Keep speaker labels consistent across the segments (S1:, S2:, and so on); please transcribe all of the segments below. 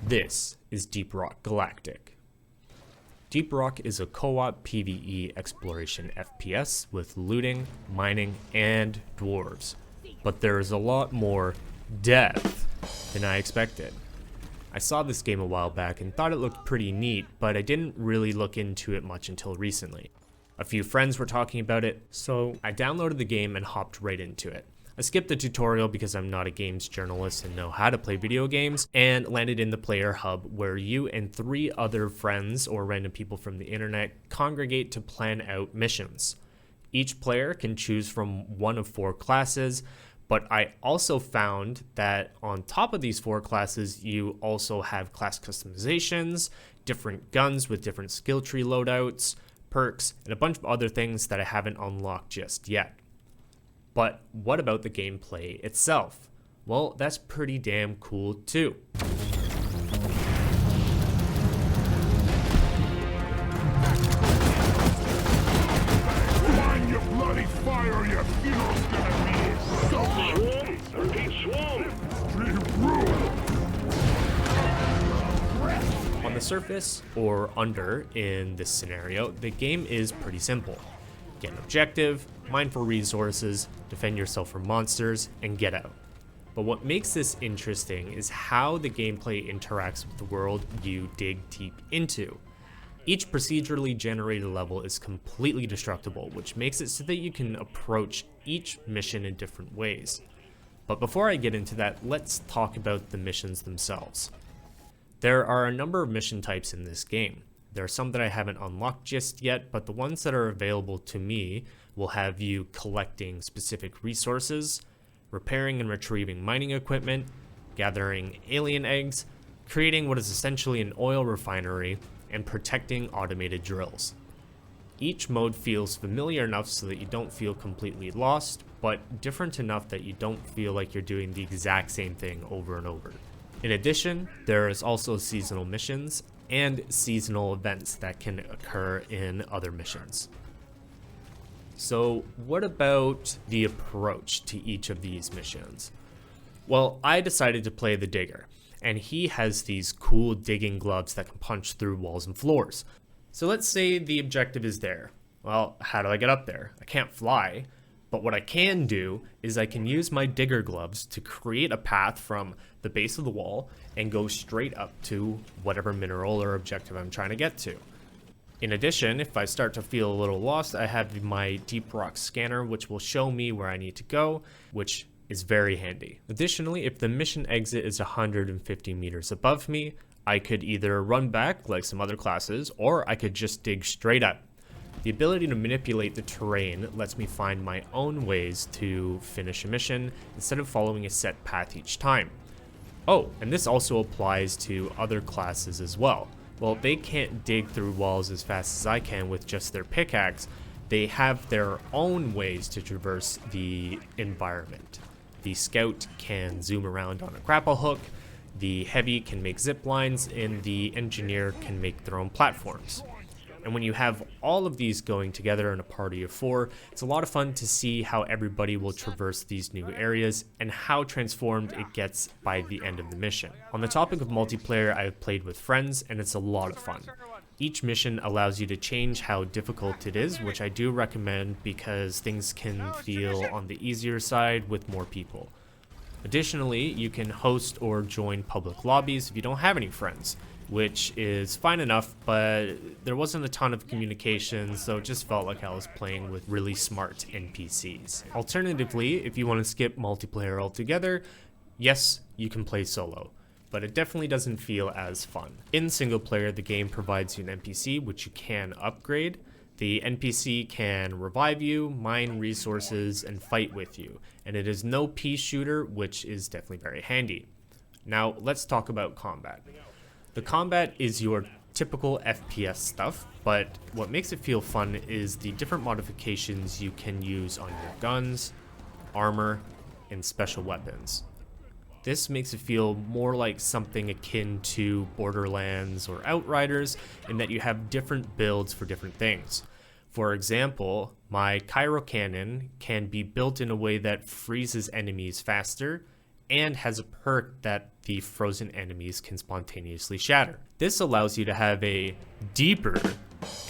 S1: This is Deep Rock Galactic. Deep Rock is a co-op PvE exploration FPS with looting, mining, and dwarves. But there is a lot more death than I expected. I saw this game a while back and thought it looked pretty neat, but I didn't really look into it much until recently. A few friends were talking about it, so I downloaded the game and hopped right into it. I skipped the tutorial because I'm not a games journalist and know how to play video games, and landed in the player hub where you and 3 other friends or random people from the internet congregate to plan out missions. Each player can choose from one of 4 classes, but I also found that on top of these 4 classes, you also have class customizations, different guns with different skill tree loadouts, perks, and a bunch of other things that I haven't unlocked just yet. But what about the gameplay itself? Well, that's pretty damn cool too.
S2: Find your bloody fire, your funeral's gonna be so repeat swarm.
S1: On the surface, or under in this scenario, the game is pretty simple. Get an objective, mine for resources, defend yourself from monsters, and get out. But what makes this interesting is how the gameplay interacts with the world you dig deep into. Each procedurally generated level is completely destructible, which makes it so that you can approach each mission in different ways. But before I get into that, let's talk about the missions themselves. There are a number of mission types in this game. There are some that I haven't unlocked just yet, but the ones that are available to me will have you collecting specific resources, repairing and retrieving mining equipment, gathering alien eggs, creating what is essentially an oil refinery, and protecting automated drills. Each mode feels familiar enough so that you don't feel completely lost, but different enough that you don't feel like you're doing the exact same thing over and over. In addition, there is also seasonal missions and seasonal events that can occur in other missions. So what about the approach to each of these missions? Well, I decided to play the digger, and he has these cool digging gloves that can punch through walls and floors. So let's say the objective is there. Well, how do I get up there? I can't fly, but what I can do is I can use my digger gloves to create a path from the base of the wall and go straight up to whatever mineral or objective I'm trying to get to. In addition, if I start to feel a little lost, I have my Deep Rock scanner, which will show me where I need to go, which is very handy. Additionally, if the mission exit is 150 meters above me, I could either run back like some other classes, or I could just dig straight up. The ability to manipulate the terrain lets me find my own ways to finish a mission instead of following a set path each time. Oh, and this also applies to other classes as well. Well, they can't dig through walls as fast as I can with just their pickaxe. They have their own ways to traverse the environment. The scout can zoom around on a grapple hook, the heavy can make zip lines, and the engineer can make their own platforms. And when you have all of these going together in a party of 4, it's a lot of fun to see how everybody will traverse these new areas and how transformed it gets by the end of the mission. On the topic of multiplayer, I've played with friends and it's a lot of fun. Each mission allows you to change how difficult it is, which I do recommend because things can feel on the easier side with more people. Additionally, you can host or join public lobbies if you don't have any friends, which is fine enough, but there wasn't a ton of communication, so it just felt like I was playing with really smart NPCs. Alternatively, if you want to skip multiplayer altogether, yes, you can play solo, but it definitely doesn't feel as fun. In single player, the game provides you an NPC, which you can upgrade. The NPC can revive you, mine resources, and fight with you, and it is no pea shooter, which is definitely very handy. Now, let's talk about combat. The combat is your typical FPS stuff, but what makes it feel fun is the different modifications you can use on your guns, armor, and special weapons. This makes it feel more like something akin to Borderlands or Outriders in that you have different builds for different things. For example, my Cairo cannon can be built in a way that freezes enemies faster and has a perk that the frozen enemies can spontaneously shatter. This allows you to have a deeper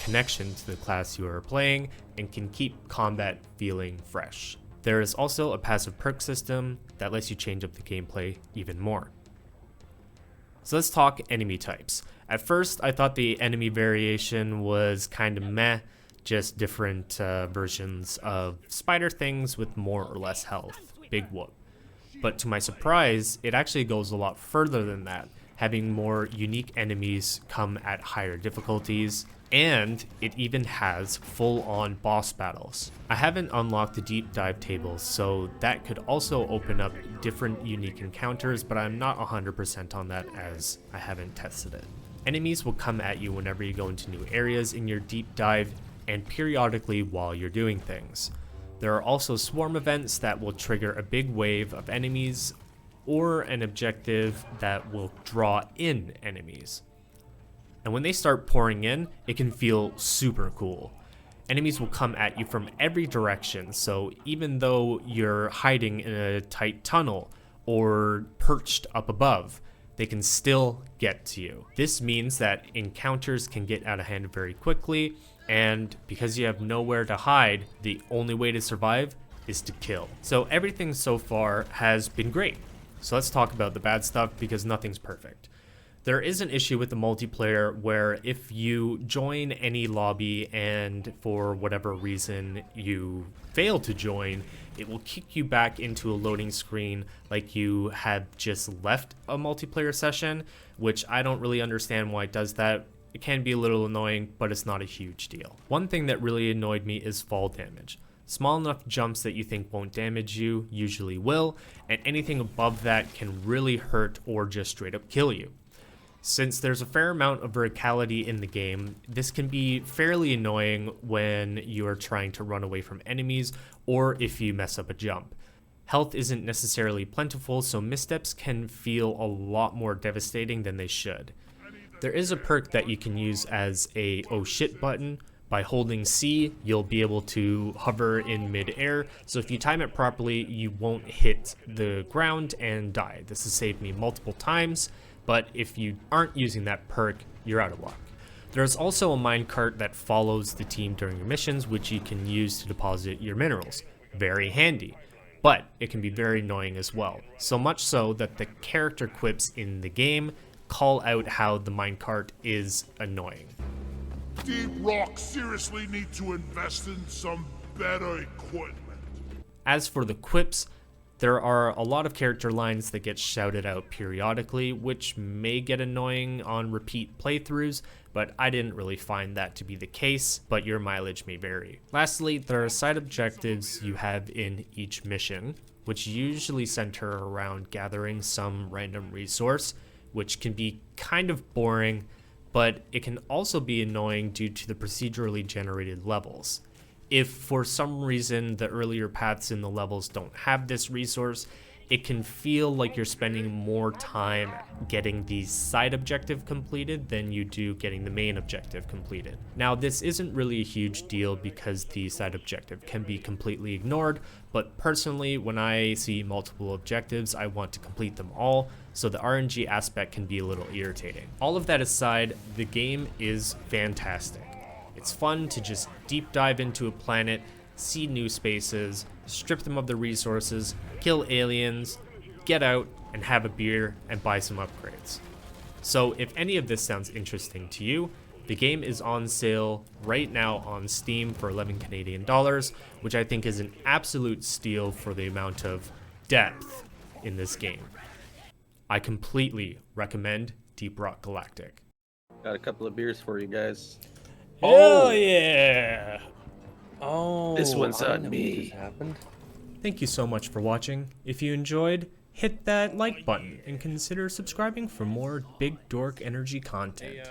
S1: connection to the class you are playing and can keep combat feeling fresh. There is also a passive perk system that lets you change up the gameplay even more. So let's talk enemy types. At first, I thought the enemy variation was kind of meh, just different versions of spider things with more or less health. Big whoop. But to my surprise, it actually goes a lot further than that, having more unique enemies come at higher difficulties, and it even has full-on boss battles. I haven't unlocked the deep dive tables, so that could also open up different unique encounters, but I'm not 100% on that as I haven't tested it. Enemies will come at you whenever you go into new areas in your deep dive, and periodically while you're doing things. There are also swarm events that will trigger a big wave of enemies, or an objective that will draw in enemies. And when they start pouring in, it can feel super cool. Enemies will come at you from every direction, so even though you're hiding in a tight tunnel or perched up above, they can still get to you. This means that encounters can get out of hand very quickly, and because you have nowhere to hide, the only way to survive is to kill. So everything so far has been great. So let's talk about the bad stuff, because nothing's perfect. There is an issue with the multiplayer where if you join any lobby and for whatever reason you fail to join, it will kick you back into a loading screen like you have just left a multiplayer session, which I don't really understand why it does that. It can be a little annoying, but it's not a huge deal. One thing that really annoyed me is fall damage. Small enough jumps that you think won't damage you usually will, and anything above that can really hurt or just straight up kill you. Since there's a fair amount of verticality in the game, this can be fairly annoying when you are trying to run away from enemies or if you mess up a jump. Health isn't necessarily plentiful, so missteps can feel a lot more devastating than they should. There is a perk that you can use as a oh shit button. By holding C, you'll be able to hover in mid-air, so if you time it properly, you won't hit the ground and die. This has saved me multiple times, but if you aren't using that perk, you're out of luck. There's also a minecart that follows the team during your missions, which you can use to deposit your minerals. Very handy, but it can be very annoying as well. So much so that the character quips in the game call out how the minecart is annoying.
S2: Deep Rock seriously need to invest in some better equipment.
S1: As for the quips, there are a lot of character lines that get shouted out periodically, which may get annoying on repeat playthroughs, but I didn't really find that to be the case, but your mileage may vary. Lastly, there are side objectives you have in each mission, which usually center around gathering some random resource, which can be kind of boring, but it can also be annoying due to the procedurally generated levels. If for some reason the earlier paths in the levels don't have this resource, it can feel like you're spending more time getting the side objective completed than you do getting the main objective completed. Now, this isn't really a huge deal because the side objective can be completely ignored, but personally, when I see multiple objectives, I want to complete them all, so the RNG aspect can be a little irritating. All of that aside, the game is fantastic. It's fun to just deep dive into a planet, see new spaces, strip them of the resources, kill aliens, get out and have a beer and buy some upgrades. So if any of this sounds interesting to you, the game is on sale right now on Steam for 11 Canadian dollars, which I think is an absolute steal for the amount of depth in this game. I completely recommend Deep Rock Galactic.
S3: Got a couple of beers for you guys.
S1: Hell yeah!
S4: Oh,
S3: This one's
S4: I
S3: on
S4: know what
S3: me.
S4: just happened.
S1: Thank you so much for watching. If you enjoyed, hit that like button and consider subscribing for more BigDorkEnergy content.